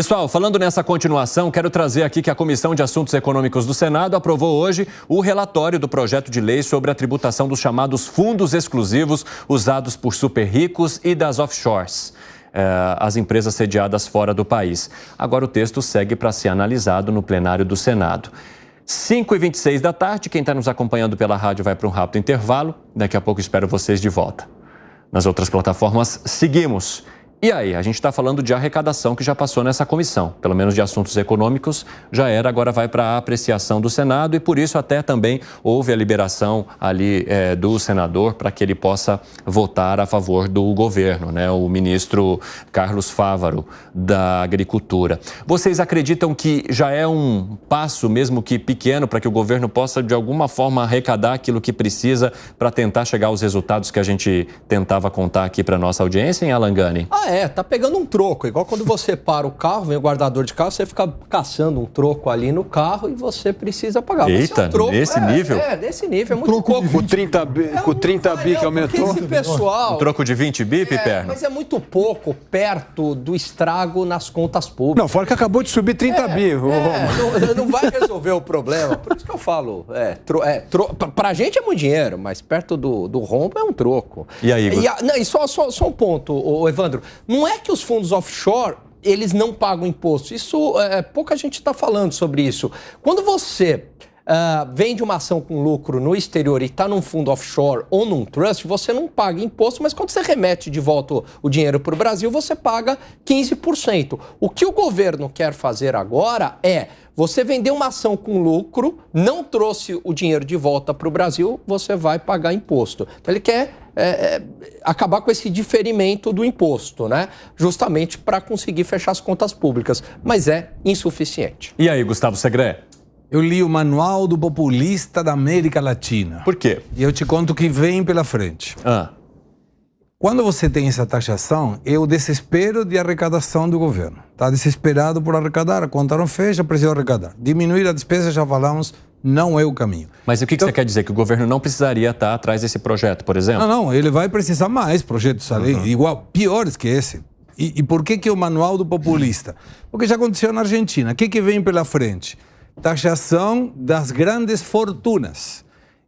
Pessoal, falando nessa continuação, quero trazer aqui que a Comissão de Assuntos Econômicos do Senado aprovou hoje o relatório do projeto de lei sobre a tributação dos chamados fundos exclusivos usados por super ricos e das offshores, as empresas sediadas fora do país. Agora o texto segue para ser analisado no plenário do Senado. 5h26 da tarde, quem está nos acompanhando pela rádio vai para um rápido intervalo. Daqui a pouco espero vocês de volta. Nas outras plataformas, seguimos. E aí, a gente está falando de arrecadação que já passou nessa comissão, pelo menos de assuntos econômicos, já era, agora vai para a apreciação do Senado e por isso até também houve a liberação ali do senador para que ele possa votar a favor do governo, né? O ministro Carlos Fávaro, da Agricultura. Vocês acreditam que já é um passo, mesmo que pequeno, para que o governo possa de alguma forma arrecadar aquilo que precisa para tentar chegar aos resultados que a gente tentava contar aqui para nossa audiência, hein, Alan Gani? Tá pegando um troco, igual quando você para o carro, vem o guardador de carro, você fica caçando um troco ali no carro e você precisa pagar. Eita, troco, nesse nível? Nesse nível, é muito pouco. Com 30 bi que aumentou? Esse pessoal... Um troco de 20 bi, Piperno? Mas é muito pouco perto do estrago nas contas públicas. Não, fora que acabou de subir 30 bi. Não vai resolver o problema. Por isso que eu falo, pra gente é muito dinheiro, mas perto do rombo é um troco. E aí, Igor? E só um ponto, Evandro. Não é que os fundos offshore, eles não pagam imposto. Isso, pouca gente está falando sobre isso. Quando você vende uma ação com lucro no exterior e está num fundo offshore ou num trust, você não paga imposto, mas quando você remete de volta o dinheiro para o Brasil, você paga 15%. O que o governo quer fazer agora é, você vendeu uma ação com lucro, não trouxe o dinheiro de volta para o Brasil, você vai pagar imposto. Então ele quer acabar com esse diferimento do imposto, né? Justamente para conseguir fechar as contas públicas. Mas é insuficiente. E aí, Gustavo Segré? Eu li o Manual do Populista da América Latina. Por quê? E eu te conto o que vem pela frente. Quando você tem essa taxação, é o desespero de arrecadação do governo. Está desesperado por arrecadar, a conta não fecha, precisa arrecadar. Diminuir a despesa, já falamos, não é o caminho. Mas o que você quer dizer? Que o governo não precisaria estar atrás desse projeto, por exemplo? Não, ele vai precisar mais projetos ali, igual, piores que esse. E por que é o Manual do Populista? Porque já aconteceu na Argentina. O que vem pela frente? Taxação das grandes fortunas.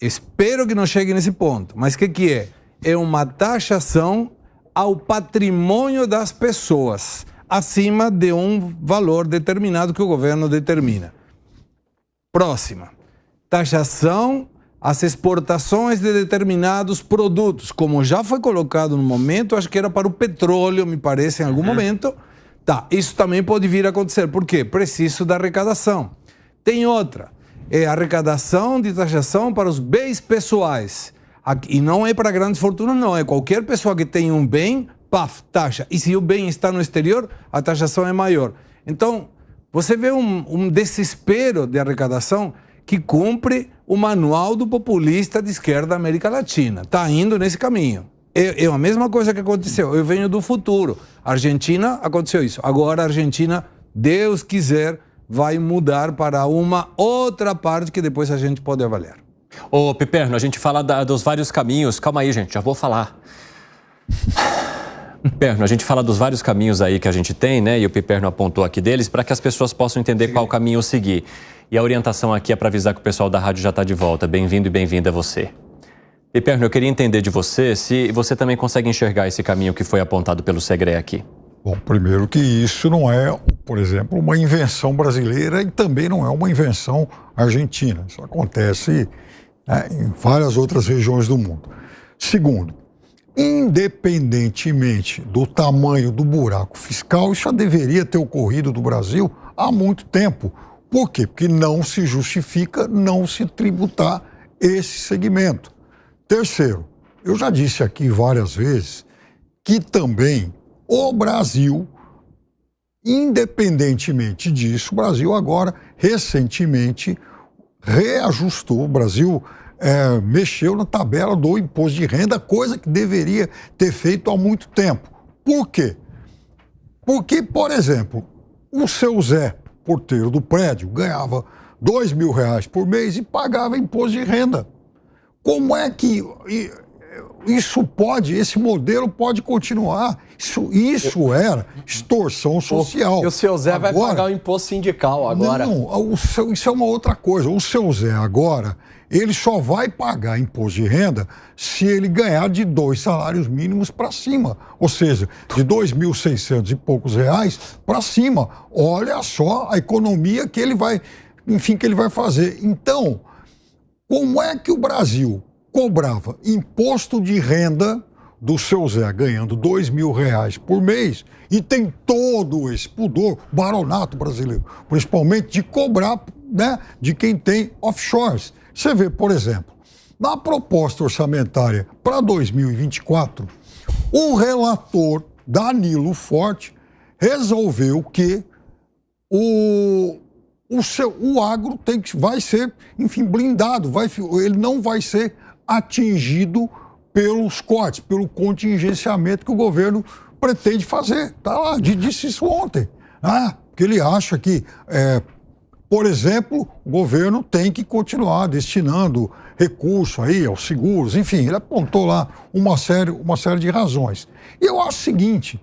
Espero que não chegue nesse ponto. Mas o que é? É uma taxação ao patrimônio das pessoas, acima de um valor determinado que o governo determina. Próxima. Taxação às exportações de determinados produtos, como já foi colocado no momento, acho que era para o petróleo, me parece, em algum momento. Isso também pode vir a acontecer. Por quê? Preciso da arrecadação. Tem outra, é a arrecadação de taxação para os bens pessoais. E não é para grandes fortunas, não. É qualquer pessoa que tem um bem, taxa. E se o bem está no exterior, a taxação é maior. Então, você vê um desespero de arrecadação que cumpre o Manual do Populista de Esquerda da América Latina. Está indo nesse caminho. É a mesma coisa que aconteceu. Eu venho do futuro. Argentina, aconteceu isso. Agora a Argentina, Deus quiser, vai mudar para uma outra parte que depois a gente pode avaliar. Ô, Piperno, a gente fala dos vários caminhos. Calma aí, gente, já vou falar. Piperno, a gente fala dos vários caminhos aí que a gente tem, né? E o Piperno apontou aqui deles para que as pessoas possam entender qual caminho seguir. E a orientação aqui é para avisar que o pessoal da rádio já está de volta. Bem-vindo e bem-vinda você. Piperno, eu queria entender de você se você também consegue enxergar esse caminho que foi apontado pelo Segré aqui. Bom, primeiro que isso não é, por exemplo, uma invenção brasileira e também não é uma invenção argentina. Isso acontece em várias outras regiões do mundo. Segundo, independentemente do tamanho do buraco fiscal, isso já deveria ter ocorrido no Brasil há muito tempo. Por quê? Porque não se justifica não se tributar esse segmento. Terceiro, eu já disse aqui várias vezes que também o Brasil, independentemente disso, o Brasil agora, recentemente, reajustou, o Brasil mexeu na tabela do imposto de renda, coisa que deveria ter feito há muito tempo. Por quê? Porque, por exemplo, o seu Zé, porteiro do prédio, ganhava R$2.000 por mês e pagava imposto de renda. Como é que esse modelo pode continuar. Isso era extorsão social. E o seu Zé vai pagar o imposto sindical agora. Não, isso é uma outra coisa. O seu Zé agora, ele só vai pagar imposto de renda se ele ganhar de 2 salários mínimos para cima. Ou seja, de 2.600 e poucos reais para cima. Olha só a economia que ele vai, que ele vai fazer. Então, como é que o Brasil cobrava imposto de renda do seu Zé ganhando R$2.000 por mês e tem todo esse pudor, baronato brasileiro, principalmente de cobrar, né, de quem tem offshores. Você vê, por exemplo, na proposta orçamentária para 2024, o relator Danilo Forte resolveu que o agro vai ser, blindado, ele não vai ser atingido pelos cortes, pelo contingenciamento que o governo pretende fazer. Tá lá, disse isso ontem. Que ele acha que, por exemplo, o governo tem que continuar destinando recurso aí aos seguros, enfim, ele apontou lá uma série de razões. E eu acho o seguinte,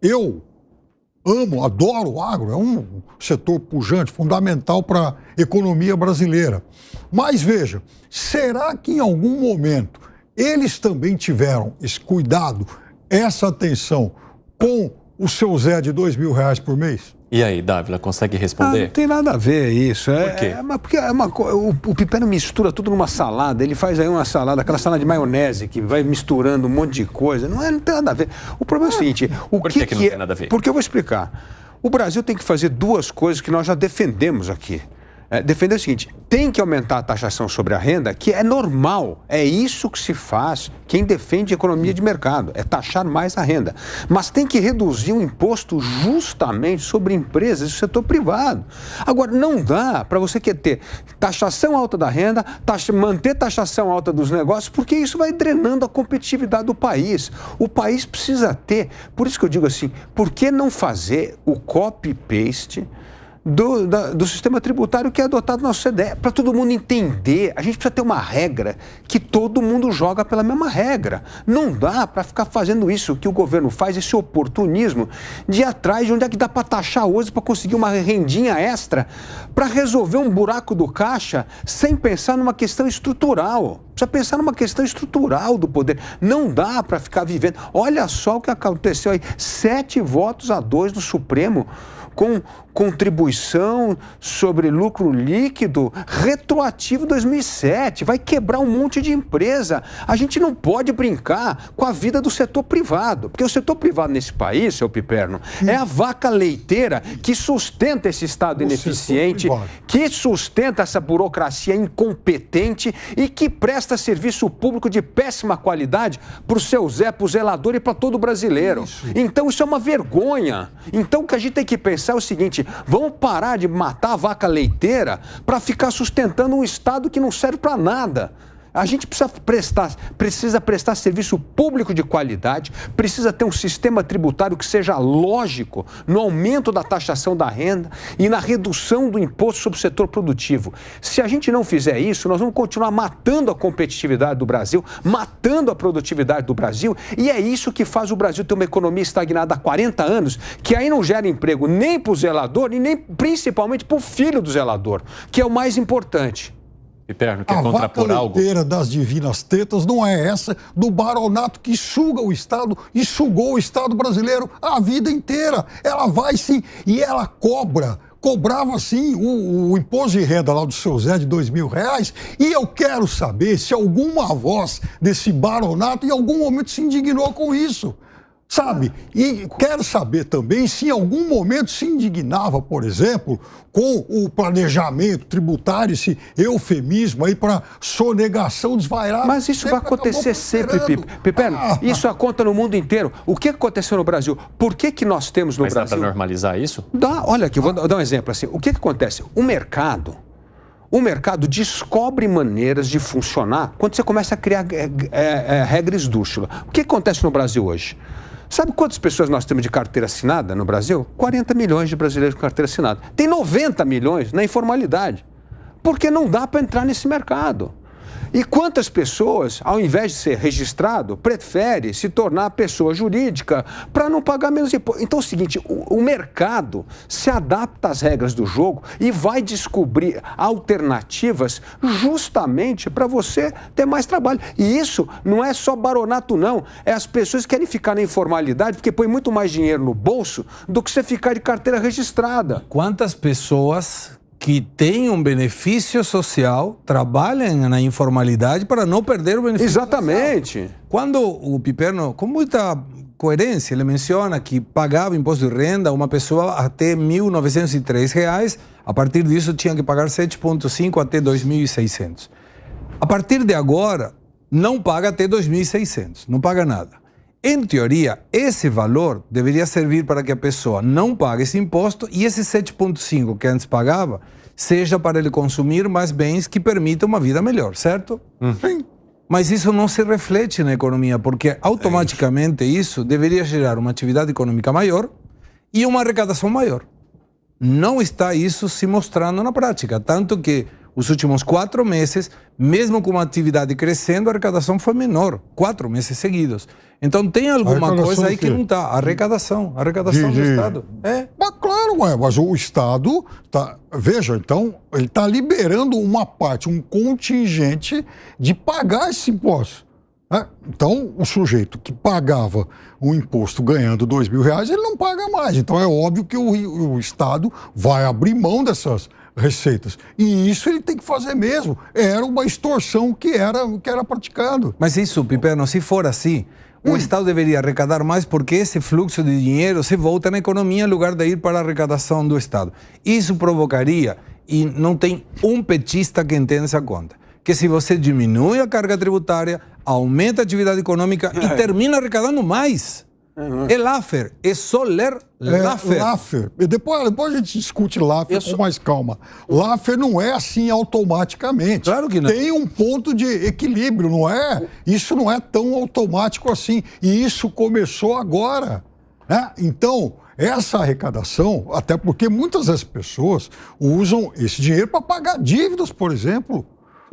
eu adoro o agro, é um setor pujante, fundamental para a economia brasileira. Mas veja, será que em algum momento eles também tiveram esse cuidado, essa atenção com o seu Zé de R$2.000 por mês? E aí, Dávila, consegue responder? Não tem nada a ver isso. Por quê? Porque o Piperno mistura tudo numa salada, ele faz aí uma salada, aquela salada de maionese, que vai misturando um monte de coisa. Não tem nada a ver. O problema é o seguinte... Por que não tem nada a ver? Porque eu vou explicar. O Brasil tem que fazer 2 coisas que nós já defendemos aqui. Defender o seguinte, tem que aumentar a taxação sobre a renda, que é normal, é isso que se faz, quem defende economia de mercado, é taxar mais a renda. Mas tem que reduzir o imposto justamente sobre empresas do setor privado. Agora, não dá para você ter taxação alta da renda, manter taxação alta dos negócios, porque isso vai drenando a competitividade do país. O país precisa ter, por isso que eu digo assim, por que não fazer o copy-paste do sistema tributário que é adotado na OCDE, para todo mundo entender. A gente precisa ter uma regra que todo mundo joga pela mesma regra. Não dá para ficar fazendo isso que o governo faz, esse oportunismo de ir atrás de onde é que dá para taxar hoje para conseguir uma rendinha extra para resolver um buraco do caixa sem pensar numa questão estrutural. Precisa pensar numa questão estrutural do poder. Não dá para ficar vivendo. Olha só o que aconteceu aí. 7-2 no Supremo com contribuição sobre lucro líquido retroativo 2007. Vai quebrar um monte de empresa. A gente não pode brincar com a vida do setor privado, porque o setor privado nesse país, seu Piperno, é a vaca leiteira que sustenta esse Estado ineficiente, que sustenta essa burocracia incompetente e que presta serviço público de péssima qualidade para o seu Zé, para o zelador e para todo brasileiro. Então isso é uma vergonha. Então o que a gente tem que pensar é o seguinte, vamos parar de matar a vaca leiteira para ficar sustentando um Estado que não serve para nada. A gente precisa prestar serviço público de qualidade, precisa ter um sistema tributário que seja lógico no aumento da taxação da renda e na redução do imposto sobre o setor produtivo. Se a gente não fizer isso, nós vamos continuar matando a competitividade do Brasil, matando a produtividade do Brasil, e é isso que faz o Brasil ter uma economia estagnada há 40 anos, que aí não gera emprego nem para o zelador e nem principalmente para o filho do zelador, que é o mais importante. Piperno, quer contrapor algo? A vaca leiteira das divinas tetas não é essa do baronato que suga o Estado e sugou o Estado brasileiro a vida inteira. Ela vai sim, e ela cobrava sim o imposto de renda lá do seu Zé de R$2.000, e eu quero saber se alguma voz desse baronato em algum momento se indignou com isso. Sabe? E quero saber também se em algum momento se indignava, por exemplo, com o planejamento tributário, esse eufemismo aí para sonegação desvairada. Mas isso vai acontecer sempre, Piperno. Isso acontece no mundo inteiro. O que aconteceu no Brasil? Por que nós temos no Brasil? Mas dá para normalizar isso? Dá. Olha aqui, vou dar um exemplo assim. O que acontece? O mercado descobre maneiras de funcionar quando você começa a criar regras esdrúxulas. O que acontece no Brasil hoje? Sabe quantas pessoas nós temos de carteira assinada no Brasil? 40 milhões de brasileiros com carteira assinada. Tem 90 milhões na informalidade. Porque não dá para entrar nesse mercado. E quantas pessoas, ao invés de ser registrado, prefere se tornar pessoa jurídica para não pagar menos imposto? Então é o seguinte, o mercado se adapta às regras do jogo e vai descobrir alternativas justamente para você ter mais trabalho. E isso não é só baronato, não. É as pessoas que querem ficar na informalidade porque põe muito mais dinheiro no bolso do que você ficar de carteira registrada. Quantas pessoas que têm um benefício social trabalham na informalidade para não perder o benefício Exatamente. social? Quando o Piperno, com muita coerência, ele menciona que pagava imposto de renda uma pessoa até R$ 1.903, a partir disso tinha que pagar 7,5 até 2.600. A partir de agora, não paga até 2.600, não paga nada. Em teoria, esse valor deveria servir para que a pessoa não pague esse imposto e esse 7,5 que antes pagava seja para ele consumir mais bens que permitam uma vida melhor, certo? Sim. Mas isso não se reflete na economia, porque automaticamente isso deveria gerar uma atividade econômica maior e uma arrecadação maior. Não está isso se mostrando na prática, tanto que os últimos 4 meses, mesmo com uma atividade crescendo, a arrecadação foi menor, 4 meses seguidos. Então tem alguma coisa aí que não está. Arrecadação do Estado. Mas claro, mas o Estado tá, veja, então, ele está liberando uma parte, um contingente de pagar esse imposto. Né? Então, o sujeito que pagava o imposto ganhando R$2.000, ele não paga mais. Então é óbvio que o Estado vai abrir mão dessas receitas. E isso ele tem que fazer mesmo. Era uma extorsão que era praticado. Mas isso, Piperno, se for assim, o Estado deveria arrecadar mais porque esse fluxo de dinheiro se volta na economia em lugar de ir para a arrecadação do Estado. Isso provocaria, e não tem um petista que entenda essa conta, que se você diminui a carga tributária, aumenta a atividade econômica e termina arrecadando mais. É Laffer, é só ler Laffer. Laffer. Depois a gente discute Laffer com mais calma. Laffer não é assim automaticamente. Claro que não. Tem um ponto de equilíbrio, não é? Isso não é tão automático assim. E isso começou agora. Né? Então, essa arrecadação, até porque muitas das pessoas usam esse dinheiro para pagar dívidas, por exemplo.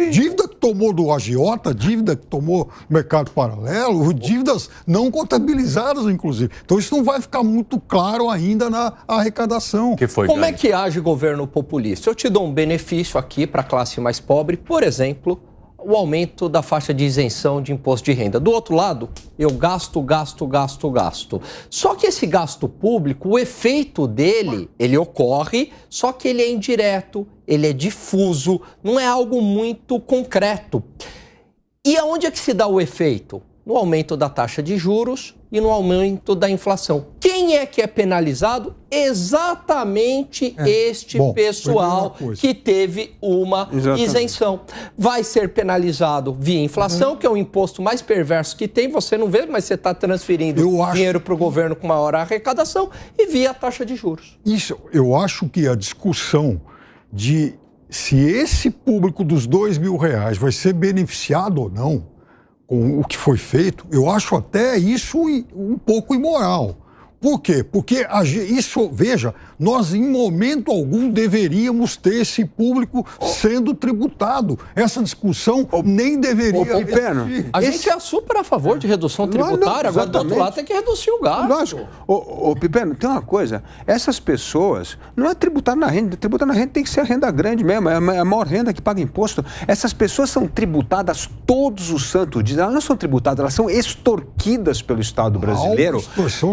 Dívida que tomou do agiota, dívida que tomou do mercado paralelo, dívidas não contabilizadas, inclusive. Então isso não vai ficar muito claro ainda na arrecadação. Como é que age governo populista? Eu te dou um benefício aqui para a classe mais pobre, por exemplo, o aumento da faixa de isenção de imposto de renda. Do outro lado, eu gasto. Só que esse gasto público, o efeito dele, ele ocorre, só que ele é indireto, ele é difuso, não é algo muito concreto. E aonde é que se dá o efeito? No aumento da taxa de juros e no aumento da inflação. Quem é que é penalizado? Exatamente este pessoal que teve uma isenção. Vai ser penalizado via inflação, que é o imposto mais perverso que tem. Você não vê, mas você está transferindo dinheiro para o governo com maior arrecadação, e via a taxa de juros. Isso, eu acho que a discussão de se esse público dos R$2.000 vai ser beneficiado ou não com o que foi feito, eu acho até isso um pouco imoral. Por quê? Porque isso, veja, nós em momento algum deveríamos ter esse público sendo tributado. Essa discussão nem deveria existir. A gente é super a favor de redução tributária, agora do outro lado tem que reduzir o gasto. Lógico. Piperno, tem uma coisa, essas pessoas não é tributar na renda tem que ser a renda grande mesmo, é a maior renda que paga imposto. Essas pessoas são tributadas todos os santos dias, elas não são tributadas, elas são extorquidas pelo Estado brasileiro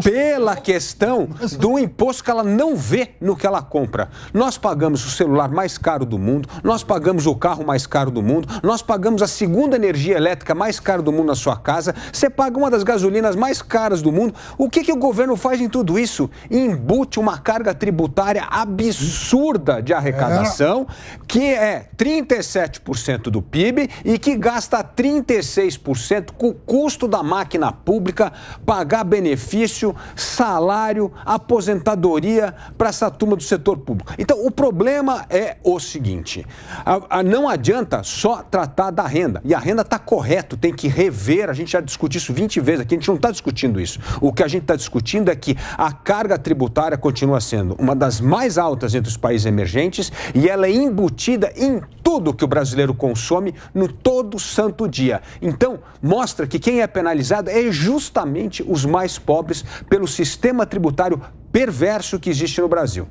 pela questão do imposto que ela não vê no que ela compra. Nós pagamos o celular mais caro do mundo, nós pagamos o carro mais caro do mundo, nós pagamos a segunda energia elétrica mais cara do mundo na sua casa, você paga uma das gasolinas mais caras do mundo. O que o governo faz em tudo isso? Embute uma carga tributária absurda de arrecadação, que é 37% do PIB e que gasta 36% com o custo da máquina pública, pagar benefício, salário salário, aposentadoria para essa turma do setor público. Então, o problema é o seguinte, não adianta só tratar da renda, e a renda está correto, tem que rever, a gente já discutiu isso 20 vezes aqui, a gente não está discutindo isso. O que a gente está discutindo é que a carga tributária continua sendo uma das mais altas entre os países emergentes e ela é embutida em tudo que o brasileiro consome no todo santo dia. Então, mostra que quem é penalizado é justamente os mais pobres pelo sistema tributário perverso que existe no Brasil.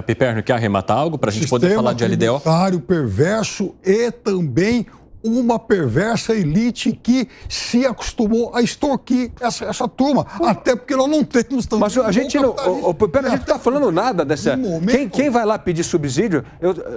Piperno, quer arrematar algo para a gente poder falar de LDO? Sistema tributário perverso e também uma perversa elite que se acostumou a extorquir essa turma. Até porque nós não temos tanto. Mas a gente não. Pera, a gente não está falando nada dessa. Quem vai lá pedir subsídio?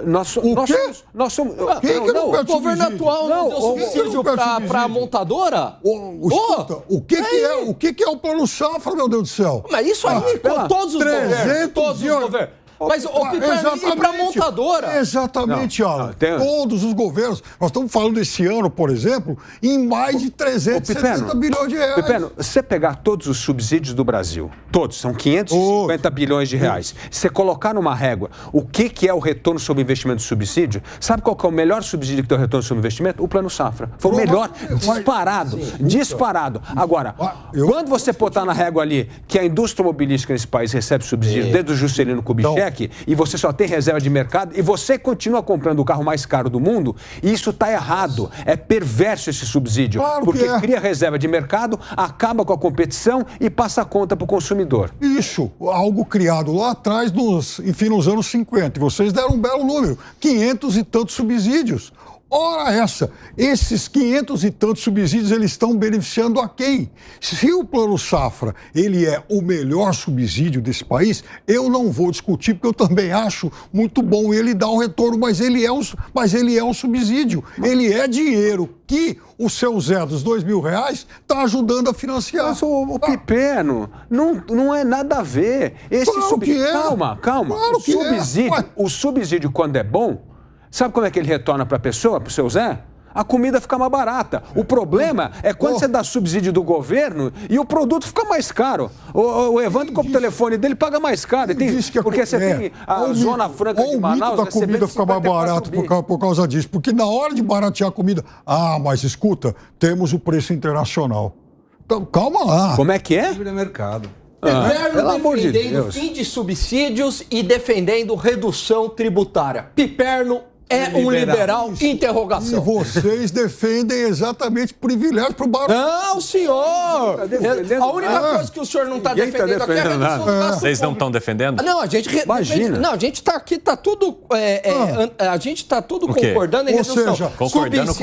Nós somos. O governo atual não deu subsídio para a montadora? Escuta, o que é o plano safra, meu Deus do céu? Mas isso aí com todos os governos. Todos os governos. Mas o e para a montadora? Exatamente, Alan. Todos os governos. Nós estamos falando esse ano, por exemplo, em mais de 370 bilhões de reais. Piperno, você pegar todos os subsídios do Brasil, todos, são 550 bilhões de reais, você colocar numa régua o que é o retorno sobre investimento do subsídio, sabe qual que é o melhor subsídio que tem o retorno sobre investimento? O Plano Safra. Foi o melhor, disparado. Agora, quando você botar na régua ali que a indústria automobilística nesse país recebe subsídio desde o Juscelino Kubitschek, e você só tem reserva de mercado e você continua comprando o carro mais caro do mundo, isso está errado. É perverso esse subsídio, porque cria reserva de mercado, acaba com a competição e passa a conta para o consumidor. Isso, algo criado lá atrás, nos anos 50. Vocês deram um belo número, 500 e tantos subsídios. Ora essa, esses 500 e tantos subsídios, eles estão beneficiando a quem? Se o Plano Safra, ele é o melhor subsídio desse país, eu não vou discutir, porque eu também acho muito bom ele dar um retorno, mas ele é um subsídio. Ele é dinheiro que o seu Zé dos R$2.000 está ajudando a financiar. Mas o Piperno, não é nada a ver. Calma. Claro o subsídio, quando é bom, sabe como é que ele retorna para a pessoa, para o seu Zé? A comida fica mais barata. O problema é quando você dá subsídio do governo e o produto fica mais caro. O Evandro, com o telefone dele, paga mais caro. Porque você tem a Zona Franca de Manaus... O mito da comida fica mais barato por causa disso. Porque na hora de baratear a comida... mas escuta, temos o preço internacional. Então, calma lá. Como é que é? Livre mercado. Piperno defendendo fim de subsídios e defendendo redução tributária. Piperno é um liberal, interrogação. E vocês defendem exatamente privilégios para o barulho. Não, senhor! A única coisa que o senhor não está defendendo aqui é a redução do gasto. Vocês não estão defendendo? Não, a gente... Imagina. Não, a gente está aqui, está tudo... a gente está tudo concordando em redução.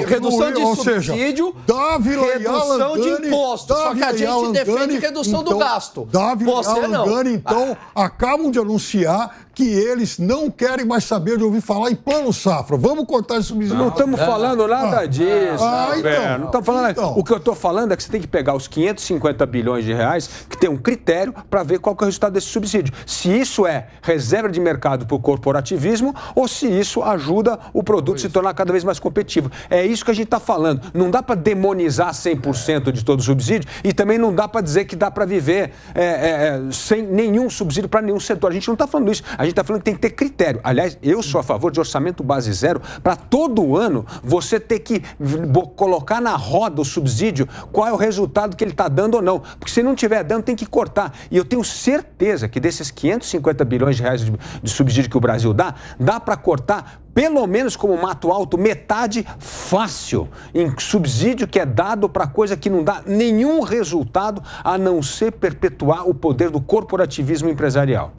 Redução de subsídio, redução de imposto. Só que a gente defende redução do gasto. Dávila e Alan, então, acabam de anunciar que eles não querem mais saber de ouvir falar em Plano Safra. Vamos cortar esse subsídio. Não estamos falando nada disso. Não estamos falando. O que eu estou falando é que você tem que pegar os 550 bilhões de reais, que tem um critério para ver qual que é o resultado desse subsídio. Se isso é reserva de mercado para o corporativismo ou se isso ajuda o produto a se tornar cada vez mais competitivo. É isso que a gente está falando. Não dá para demonizar 100% de todo o subsídio e também não dá para dizer que dá para viver sem nenhum subsídio para nenhum setor. A gente não está falando isso. A gente está falando que tem que ter critério. Aliás, eu sou a favor de orçamento base zero para todo ano você ter que colocar na roda o subsídio qual é o resultado que ele está dando ou não. Porque se não estiver dando, tem que cortar. E eu tenho certeza que desses 550 bilhões de reais de subsídio que o Brasil dá para cortar pelo menos como mato alto, metade fácil em subsídio que é dado para coisa que não dá nenhum resultado a não ser perpetuar o poder do corporativismo empresarial.